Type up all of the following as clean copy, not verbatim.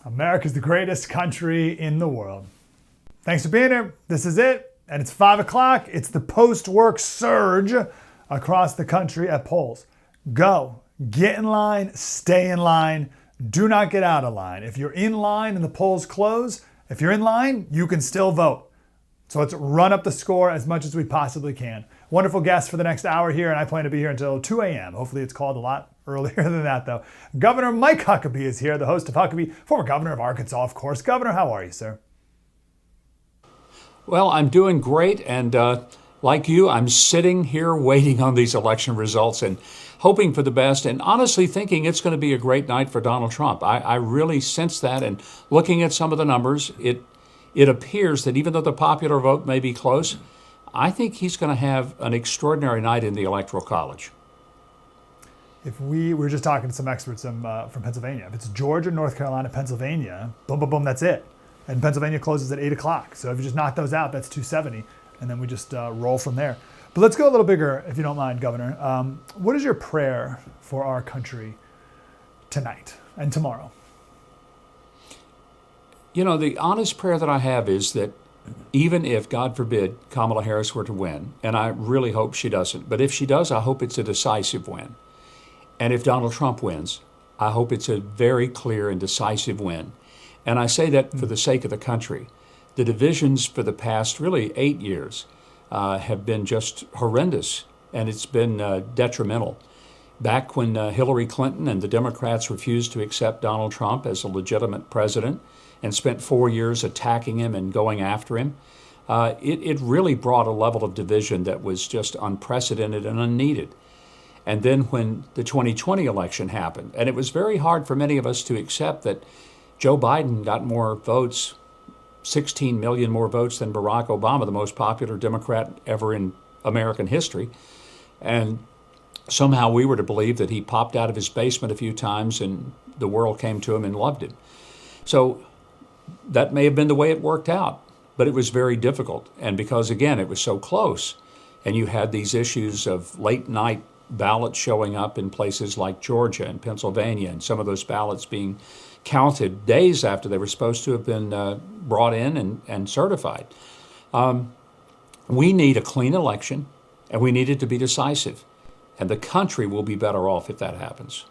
America's the greatest country in the world. Thanks for being here. This is it. And it's 5 o'clock. It's the post-work surge across the country at polls. Go. Get in line. Stay in line. Do not get out of line. If you're in line and the polls close, if you're in line, you can still vote. So let's run up the score as much as we possibly can. Wonderful guest for the next hour here, and I plan to be here until 2 a.m. Hopefully it's called a lot earlier than that, though. Governor Mike Huckabee is here, the host of Huckabee, former governor of Arkansas, of course. Governor, how are you, sir? Well, I'm doing great, and like you, I'm sitting here waiting on these election results and hoping for the best, and honestly thinking it's going to be a great night for Donald Trump. I really sense that, and looking at some of the numbers, it appears that even though the popular vote may be close, I think he's going to have an extraordinary night in the Electoral College. If we were just talking to some experts from Pennsylvania, if it's Georgia, North Carolina, Pennsylvania, boom, boom, boom, that's it. And Pennsylvania closes at 8 o'clock. So if you just knock those out, that's 270. And then we just roll from there. But let's go a little bigger, if you don't mind, Governor. What is your prayer for our country tonight and tomorrow? You know, the honest prayer that I have is that even if, God forbid, Kamala Harris were to win, and I really hope she doesn't, but if she does, I hope it's a decisive win. And if Donald Trump wins, I hope it's a very clear and decisive win. And I say that for the sake of the country. The divisions for the past really 8 years have been just horrendous, and it's been detrimental. Back when Hillary Clinton and the Democrats refused to accept Donald Trump as a legitimate president and spent 4 years attacking him and going after him, it really brought a level of division that was just unprecedented and unneeded. And then when the 2020 election happened, and it was very hard for many of us to accept that Joe Biden got more votes, 16 million more votes than Barack Obama, the most popular Democrat ever in American history. And somehow we were to believe that he popped out of his basement a few times and the world came to him and loved him. So that may have been the way it worked out, but it was very difficult. And because, again, it was so close, and you had these issues of late night ballots showing up in places like Georgia and Pennsylvania, and some of those ballots being counted days after they were supposed to have been brought in and certified. We need a clean election, and we need it to be decisive. And the country will be better off if that happens.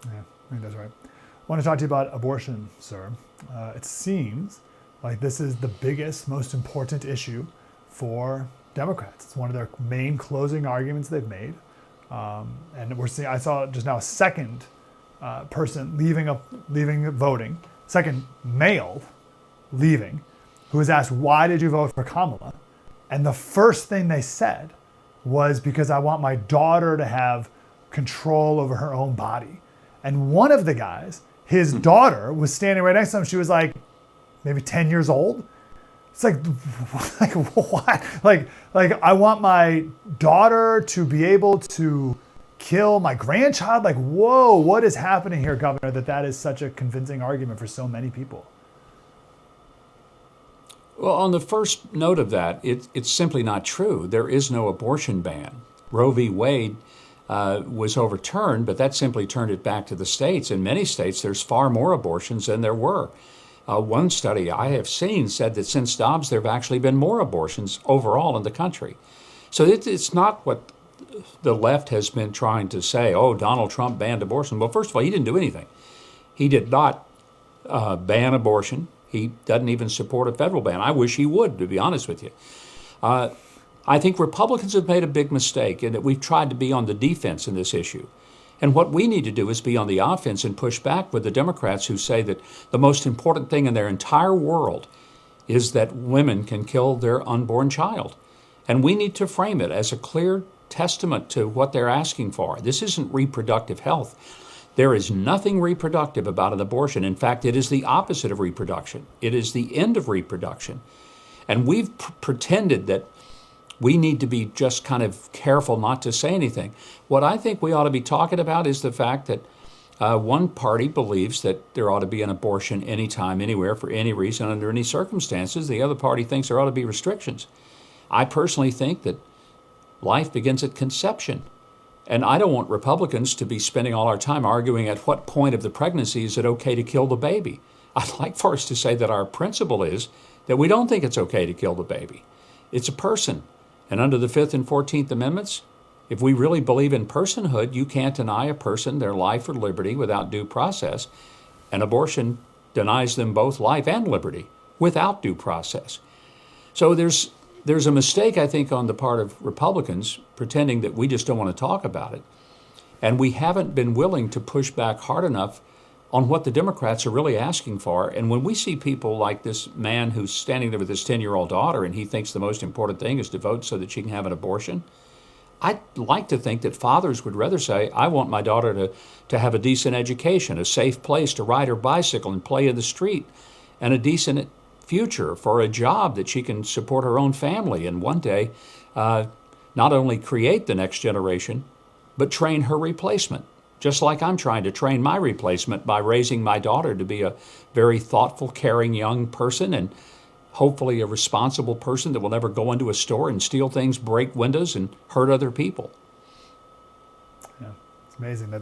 Yeah, I think that's right. I want to talk to you about abortion, sir. It seems like this is the biggest, most important issue for Democrats. It's one of their main closing arguments they've made. And we're seeing, I saw just now a second person leaving voting, second male leaving, who was asked, why did you vote for Kamala? And the first thing they said was, because I want my daughter to have control over her own body. And one of the guys, his daughter was standing right next to him. She was like maybe 10 years old. It's like what? Like I want my daughter to be able to kill my grandchild. Like, whoa, what is happening here, Governor, that is such a convincing argument for so many people? Well, on the first note of that, it's simply not true. There is no abortion ban. Roe v. Wade was overturned, but that simply turned it back to the states. In many states, there's far more abortions than there were. One study I have seen said that since Dobbs, there have actually been more abortions overall in the country. So it's not what the left has been trying to say, oh, Donald Trump banned abortion. Well, first of all, he didn't do anything. He did not ban abortion. He doesn't even support a federal ban. I wish he would, to be honest with you. I think Republicans have made a big mistake in that we've tried to be on the defense in this issue. And what we need to do is be on the offense and push back with the Democrats who say that the most important thing in their entire world is that women can kill their unborn child. And we need to frame it as a clear testament to what they're asking for. This isn't reproductive health. There is nothing reproductive about an abortion. In fact, it is the opposite of reproduction. It is the end of reproduction. And we've pretended that we need to be just kind of careful not to say anything. What I think we ought to be talking about is the fact that one party believes that there ought to be an abortion anytime, anywhere, for any reason, under any circumstances. The other party thinks there ought to be restrictions. I personally think that life begins at conception. And I don't want Republicans to be spending all our time arguing at what point of the pregnancy is it okay to kill the baby. I'd like for us to say that our principle is that we don't think it's okay to kill the baby. It's a person. And under the 5th and 14th Amendments, if we really believe in personhood, you can't deny a person their life or liberty without due process. And abortion denies them both life and liberty without due process. So there's a mistake, I think, on the part of Republicans pretending that we just don't want to talk about it. And we haven't been willing to push back hard enough on what the Democrats are really asking for. And when we see people like this man who's standing there with his 10-year-old daughter and he thinks the most important thing is to vote so that she can have an abortion, I'd like to think that fathers would rather say, I want my daughter to have a decent education, a safe place to ride her bicycle and play in the street, and a decent future for a job that she can support her own family and one day not only create the next generation, but train her replacement. Just like I'm trying to train my replacement by raising my daughter to be a very thoughtful, caring young person and hopefully a responsible person that will never go into a store and steal things, break windows, and hurt other people. Yeah, it's amazing that.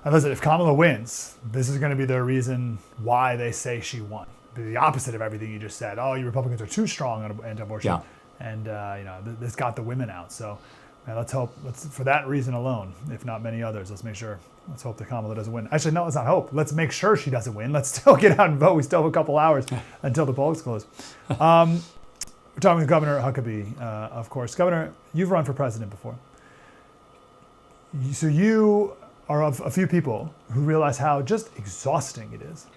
And listen, if Kamala wins, this is going to be the reason why they say she won. The opposite of everything you just said. Oh, you Republicans are too strong on anti-abortion, Yeah. and this got the women out. So, man, let's hope. For that reason alone, if not many others, let's hope that Kamala doesn't win. Actually, no, let's not hope. Let's make sure she doesn't win. Let's still get out and vote. We still have a couple hours until the polls close. We're talking with Governor Huckabee, of course. Governor, you've run for president before. So you are of a few people who realize how just exhausting it is.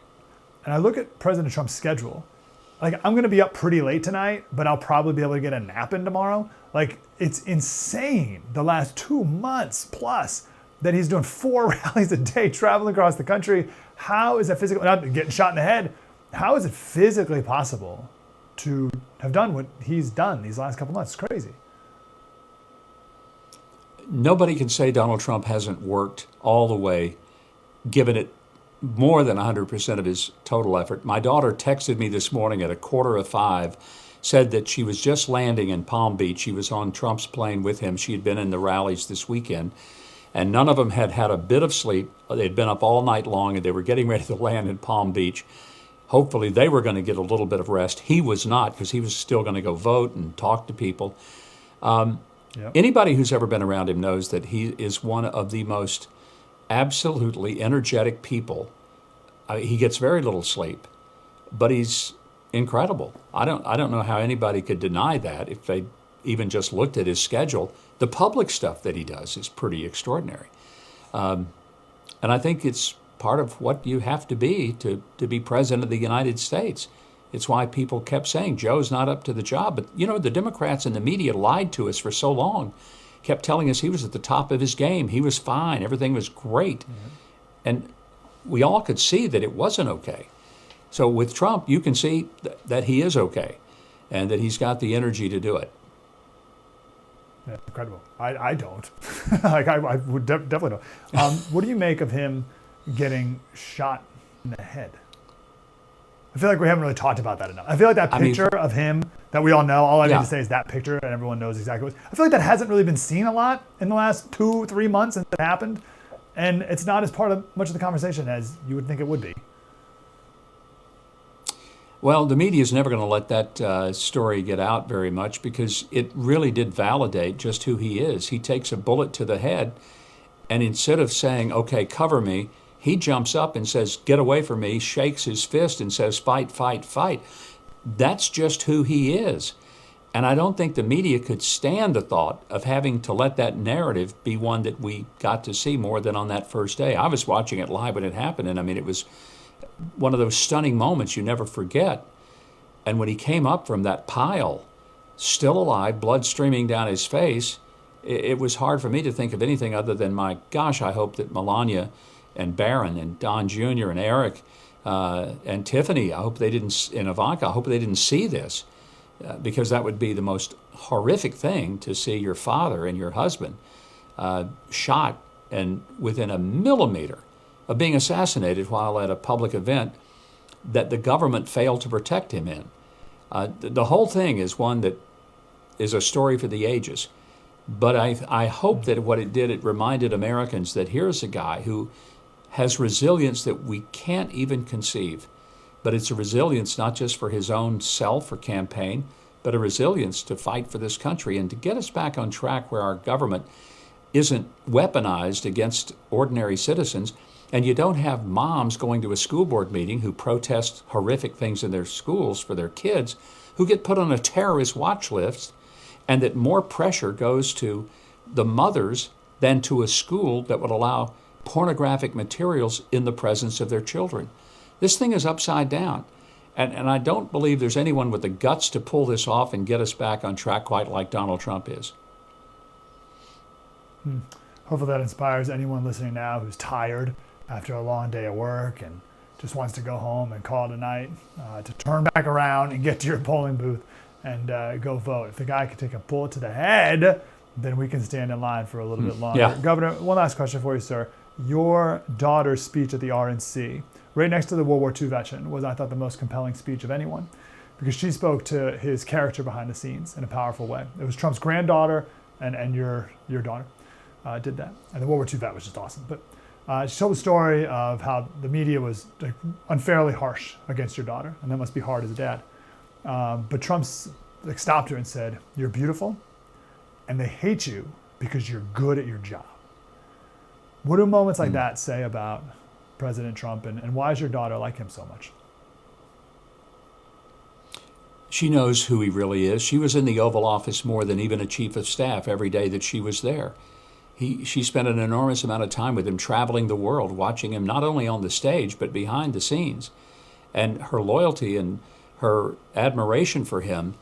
And I look at President Trump's schedule. Like, I'm going to be up pretty late tonight, but I'll probably be able to get a nap in tomorrow. Like, it's insane the last 2 months plus that he's doing 4 rallies a day, traveling across the country. How is that physically, not getting shot in the head, how is it physically possible to have done what he's done these last couple months? It's crazy. Nobody can say Donald Trump hasn't worked all the way, given it more than 100% of his total effort. My daughter texted me this morning at 4:45, said that she was just landing in Palm Beach. She was on Trump's plane with him. She had been in the rallies this weekend, and none of them had had a bit of sleep. They'd been up all night long, and they were getting ready to land in Palm Beach. Hopefully they were going to get a little bit of rest. He was not, because he was still going to go vote and talk to people. Anybody who's ever been around him knows that he is one of the most absolutely energetic people. He gets very little sleep, but he's incredible. I don't know how anybody could deny that if they even just looked at his schedule. The public stuff that he does is pretty extraordinary. And I think it's part of what you have to be president of the United States. It's why people kept saying Joe's not up to the job. But, the Democrats and the media lied to us for so long, kept telling us he was at the top of his game. He was fine. Everything was great. Mm-hmm. And we all could see that it wasn't okay. So with Trump, you can see that he is okay and that he's got the energy to do it. Yeah, incredible. I don't. I would definitely don't. What do you make of him getting shot in the head? I feel like we haven't really talked about that enough. I feel like that picture of him that we all know, all I need to say is that picture and everyone knows exactly what. I feel like that hasn't really been seen a lot in the last 2-3 months since it happened. And it's not as part of much of the conversation as you would think it would be. Well, the media is never going to let that story get out very much because it really did validate just who he is. He takes a bullet to the head, and instead of saying, okay, cover me, he jumps up and says, get away from me, shakes his fist and says, fight, fight, fight. That's just who he is. And I don't think the media could stand the thought of having to let that narrative be one that we got to see more than on that first day. I was watching it live when it happened, and it was one of those stunning moments you never forget. And when he came up from that pile, still alive, blood streaming down his face, it was hard for me to think of anything other than, my gosh, I hope that Melania and Barron and Don Jr. and Eric and Tiffany, and Ivanka, I hope they didn't see this because that would be the most horrific thing to see your father and your husband shot and within a millimeter of being assassinated while at a public event that the government failed to protect him in. The whole thing is one that is a story for the ages. But I hope that what it did, it reminded Americans that here's a guy who has resilience that we can't even conceive. But it's a resilience not just for his own self or campaign, but a resilience to fight for this country and to get us back on track where our government isn't weaponized against ordinary citizens. And you don't have moms going to a school board meeting who protest horrific things in their schools for their kids, who get put on a terrorist watch list, and that more pressure goes to the mothers than to a school that would allow pornographic materials in the presence of their children. This thing is upside down. And I don't believe there's anyone with the guts to pull this off and get us back on track quite like Donald Trump is. Hopefully that inspires anyone listening now who's tired after a long day of work and just wants to go home and call it a night, to turn back around and get to your polling booth and go vote. If the guy can take a bullet to the head, then we can stand in line for a little bit longer. Yeah. Governor, one last question for you, sir. Your daughter's speech at the RNC, right next to the World War II veteran, was, I thought, the most compelling speech of anyone, because she spoke to his character behind the scenes in a powerful way. It was Trump's granddaughter and your daughter did that. And the World War II vet was just awesome. But she told the story of how the media was unfairly harsh against your daughter, and that must be hard as a dad. But Trump stopped her and said, "You're beautiful, and they hate you because you're good at your job." What do moments like that say about President Trump, and why does your daughter like him so much? She knows who he really is. She was in the Oval Office more than even a chief of staff every day that she was there. She spent an enormous amount of time with him, traveling the world, watching him not only on the stage, but behind the scenes. And her loyalty and her admiration for him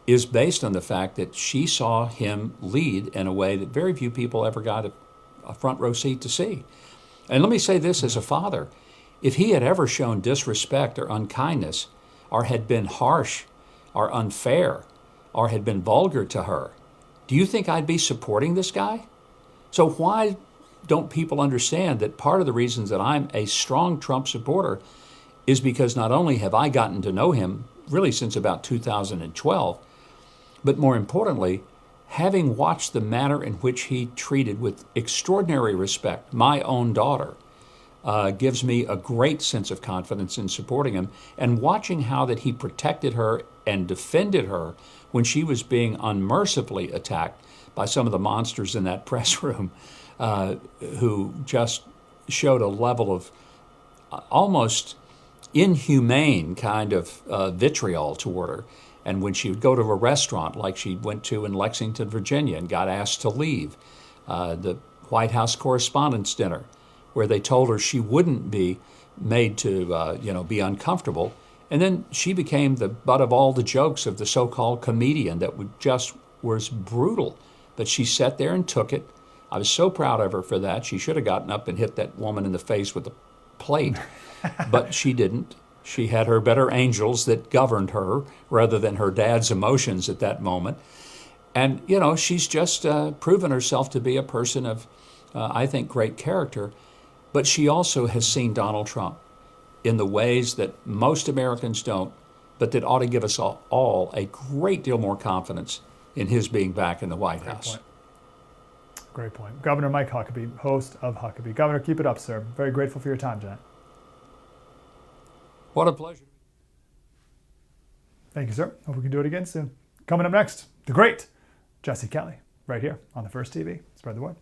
is based on the fact that she saw him lead in a way that very few people ever got a front row seat to see. And let me say this as a father. If he had ever shown disrespect or unkindness, or had been harsh or unfair, or had been vulgar to her, do you think I'd be supporting this guy? So why don't people understand that part of the reasons that I'm a strong Trump supporter is because not only have I gotten to know him really since about 2012, but more importantly, having watched the manner in which he treated with extraordinary respect my own daughter, gives me a great sense of confidence in supporting him, and watching how that he protected her and defended her when she was being unmercifully attacked by some of the monsters in that press room, who just showed a level of almost inhumane kind of vitriol toward her. And when she would go to a restaurant like she went to in Lexington, Virginia, and got asked to leave, the White House Correspondents' Dinner, where they told her she wouldn't be made to be uncomfortable. And then she became the butt of all the jokes of the so-called comedian that was brutal. But she sat there and took it. I was so proud of her for that. She should have gotten up and hit that woman in the face with a plate, but she didn't. She had her better angels that governed her rather than her dad's emotions at that moment. And, she's just proven herself to be a person of, I think, great character. But she also has seen Donald Trump in the ways that most Americans don't, but that ought to give us all a great deal more confidence in his being back in the White House. Great point. Governor Mike Huckabee, host of Huckabee. Governor, keep it up, sir. Very grateful for your time tonight. What a pleasure. Thank you, sir. Hope we can do it again soon. Coming up next, the great Jesse Kelly, right here on the First TV. Spread the word.